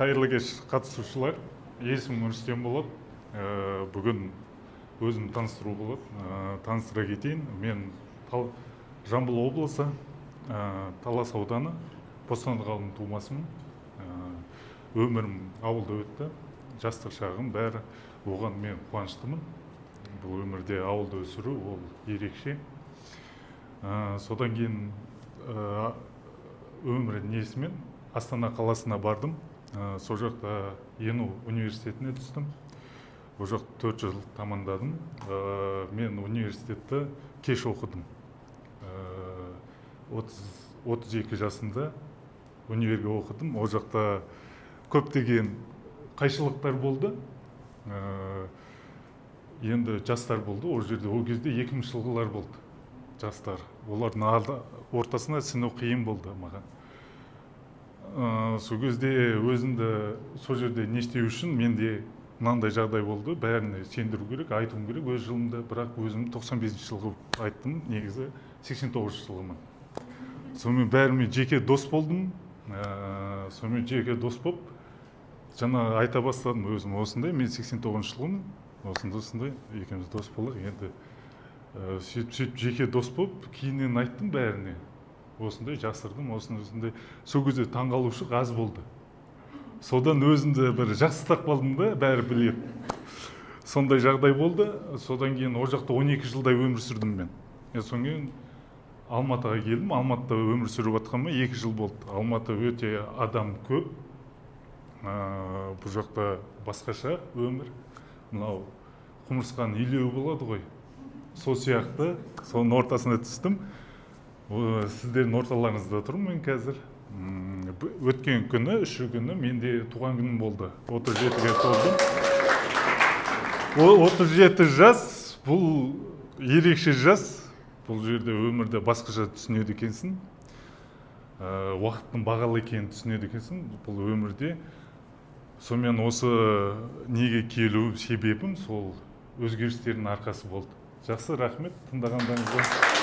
Қайырлы кеш қатысушылар. Есімім Рүстем болады. Бүгін өзім таныстыру болады. Таныстыра кетейін. Мен Жамбыл облысы, Талас ауданы, Бостандық ауылының тумасымын. Өмірім ауылда өтті. Жастық шағым бәрі, оған мен қуаныштымын. Бұл өмірде ауылда өсіру ол ерекше. Содан кейін өмір несімен Астана қаласына бардым. Сол жақта ЕНУ университетіне түстім. Ол жақта 4 жыл тамамдадым. Мен университетті кеш оқыдым. 32 жасымда универге оқыдым. Ол жақта көптеген қайшылықтар болды. Енді жастар болды. Ол жерде ол кезде 2000 жылғылар болды. Жастар. Олардың ортасына сыну қиын болды маған. Сол кезде өзімді сол жерде не істеу үшін менде мынандай жағдай болды. Бәріне сендіру керек, айтуым керек өз жылымда. Бірақ өзім 95 жылғы айттым, негізі 89 жылғымын. Сонымен бәрімен жеке дос болдым. Сонымен жеке дос болып, жаңа айта бастадым өзім осындай. Мен 89 жылғымын. Осындай екеуміз дос болдық. Енді сөйтіп жеке дос болып, кейіннен айттым бәріне. Осындай жасырдым, осындай. Сол кезде таңғалушылық аз болды. Содан өзімді бір жақсылап қалдым да, бәрі біледі. Сондай жағдай болды. Содан кейін ол жақта 12 жылдай өмір сүрдім мен. Содан кейін Алматыға келдім. Алматыда өмір сүріп жатқаныма 2 жыл болды. Алматы өте адам көп. Бұл жақта басқаша өмір. Мынау құмырсқан илеу болады ғой. Сол сияқты, соның ортасына түстім. Сіздердің орталарыңызда тұрмын мен қазір. Өткен күні, 3 күні менде туған күнім болды. 37-ге толдым. 37 жас, бұл ерекше жас. Бұл жерде өмірде басқаша түсінеді екенсің. Уақыттың бағалы екенін түсінеді екенсің. Бұл өмірде. Сонымен осы неге келу себебім сол өзгерістердің арқасы болды. Жақсы, рахмет тыңдағандарыңызға.